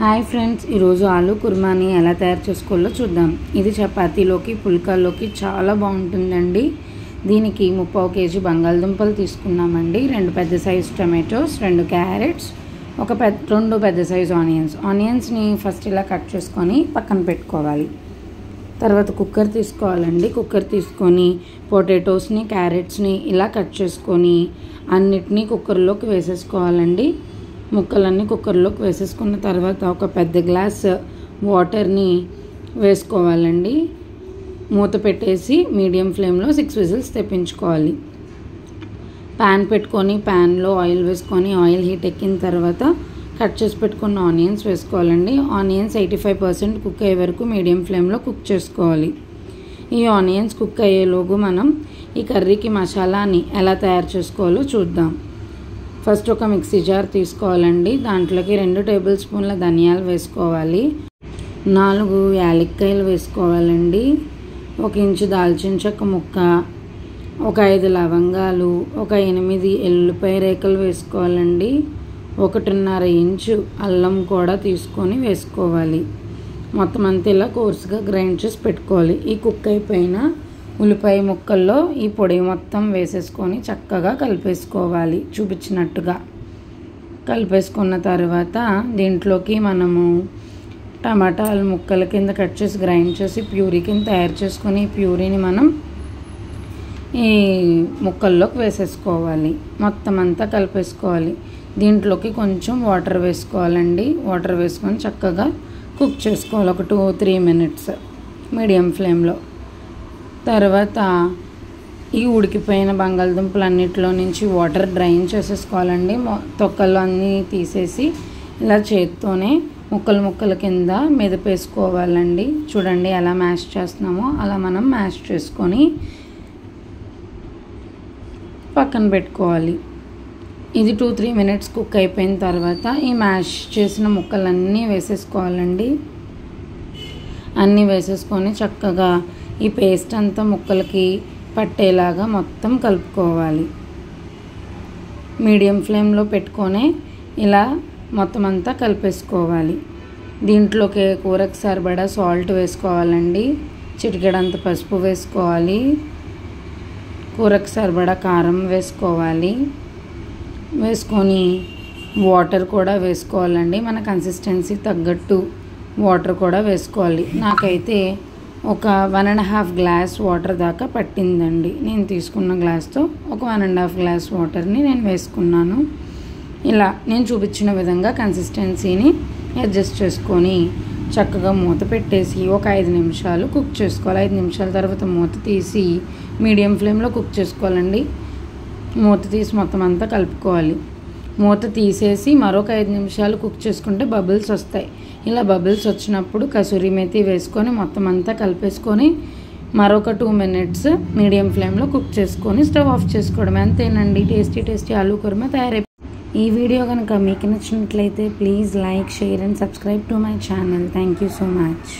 Hi friends, ఈరోజు ఆలు కుర్మాని ఎలా తయారు చేసుకోవాలో చూద్దాం. ఇది చపాతీలోకి పుల్కాల్లోకి చాలా బాగుంటుందండి. దీనికి 3/4 కేజీ బంగాళదుంపలు తీసుకున్నామండి, 2 పెద్ద సైజు టమాటోస్, 2 క్యారెట్స్, 2 పెద్ద సైజు ఆనియన్స్ని ఫస్ట్ ఇలా కట్ చేసుకొని పక్కన పెట్టుకోవాలి. తర్వాత కుక్కర్ తీసుకోవాలండి. కుక్కర్ తీసుకొని పొటాటోస్ని, క్యారెట్స్ని ఇలా కట్ చేసుకొని అన్నిటినీ కుక్కర్లోకి వేసేసుకోవాలండి. ముక్కలన్నీ కుక్కర్లోకి వేసేసుకున్న తర్వాత ఒక పెద్ద గ్లాస్ వాటర్ని వేసుకోవాలండి. మూత పెట్టేసి మీడియం ఫ్లేమ్లో 6 విజిల్స్ తెప్పించుకోవాలి. ప్యాన్ పెట్టుకొని ప్యాన్లో ఆయిల్ వేసుకొని ఆయిల్ హీట్ ఎక్కిన తర్వాత కట్ చేసి పెట్టుకున్న ఆనియన్స్ వేసుకోవాలండి. ఆనియన్స్ 85% కుక్ అయ్యే వరకు మీడియం ఫ్లేమ్లో కుక్ చేసుకోవాలి. ఈ ఆనియన్స్ కుక్ అయ్యేలోగు మనం ఈ కర్రీకి మసాలాని ఎలా తయారు చేసుకోవాలో చూద్దాం. ఫస్ట్ ఒక మిక్సీ జార్ తీసుకోవాలండి. దాంట్లోకి 2 టేబుల్ స్పూన్ల ధనియాలు వేసుకోవాలి, 4 యాలక్కాయలు వేసుకోవాలండి, 1 ఇంచు దాల్చిన చెక్క ముక్క, ఒక 5 లవంగాలు, ఒక 8 ఎల్లుల్లిపాయ రేకలు వేసుకోవాలండి, 1.5 ఇంచు అల్లం కూడా తీసుకొని వేసుకోవాలి. మొత్తం అంతా ఇలా కోర్సుగా గ్రైండ్ చేసి పెట్టుకోవాలి. ఈ కుక్ అయిపోయిన ఉల్లిపాయ ముక్కల్లో ఈ పొడి మొత్తం వేసేసుకొని చక్కగా కలిపేసుకోవాలి. చూపించినట్టుగా కలిపేసుకున్న తర్వాత దీంట్లోకి మనము టమాటాలు ముక్కల కింద కట్ చేసి గ్రైండ్ చేసి ప్యూరీ కింద తయారు చేసుకొని ఈ ప్యూరీని మనం ఈ ముక్కల్లోకి వేసేసుకోవాలి. మొత్తం అంతా కలిపేసుకోవాలి. దీంట్లోకి కొంచెం వాటర్ వేసుకోవాలండి. వాటర్ వేసుకొని చక్కగా కుక్ చేసుకోవాలి ఒక 2-3 మినిట్స్ మీడియం ఫ్లేమ్లో. తర్వాత ఈ ఉడికిపోయిన బంగాళదుంపలన్నిటిలో నుంచి వాటర్ డ్రైన్ చేసేసుకోవాలండి. తొక్కలు అన్నీ తీసేసి ఇలా చేత్తోనే ముక్కల కింద మెదిపేసుకోవాలండి. చూడండి ఎలా మ్యాష్ చేస్తున్నామో అలా మనం మ్యాష్ చేసుకొని పక్కన పెట్టుకోవాలి. ఇది 2-3 మినిట్స్ కుక్ అయిపోయిన తర్వాత ఈ మ్యాష్ చేసిన ముక్కలన్నీ వేసేసుకోవాలండి. అన్నీ వేసేసుకొని చక్కగా ఈ పేస్ట్ అంతా ముక్కలకి పట్టేలాగా మొత్తం కలుపుకోవాలి. మీడియం ఫ్లేమ్లో పెట్టుకొని ఇలా మొత్తం అంతా కలిపేసుకోవాలి. దీంట్లోకి కూరకు సరిపడా సాల్ట్ వేసుకోవాలండి, చిటికెడంత పసుపు వేసుకోవాలి, కూరకు సరిపడా కారం వేసుకోవాలి, వేసుకొని వాటర్ కూడా వేసుకోవాలండి. మన కన్సిస్టెన్సీ తగ్గట్టు వాటర్ కూడా వేసుకోవాలి. నాకైతే ఒక 1.5 గ్లాస్ వాటర్ దాకా పట్టిందండి. నేను తీసుకున్న గ్లాస్తో ఒక 1.5 గ్లాస్ వాటర్ని నేను వేసుకున్నాను. ఇలా నేను చూపించిన విధంగా కన్సిస్టెన్సీని అడ్జస్ట్ చేసుకొని చక్కగా మూత పెట్టేసి ఒక 5 నిమిషాలు కుక్ చేసుకోవాలి. 5 నిమిషాల తర్వాత మూత తీసి మీడియం ఫ్లేమ్లో కుక్ చేసుకోవాలండి. మూత తీసి మొత్తం అంతా కలుపుకోవాలి. మూత తీసేసి మరొక 5 నిమిషాలు కుక్ చేసుకుంటే బబుల్స్ వస్తాయి. ఇలా బబుల్స్ వచ్చినప్పుడు కసూరి మేతి వేసుకొని మొత్తం అంతా కలిపేసుకొని మరొక 2 మినిట్స్ మీడియం ఫ్లేమ్లో కుక్ చేసుకొని స్టవ్ ఆఫ్ చేసుకోవడం. అంతేనండి, టేస్టీ ఆలు కుర్మా తయారైపోయింది. ఈ వీడియో కనుక మీకు నచ్చినట్లయితే please like, share and subscribe to my channel. Thank you so much.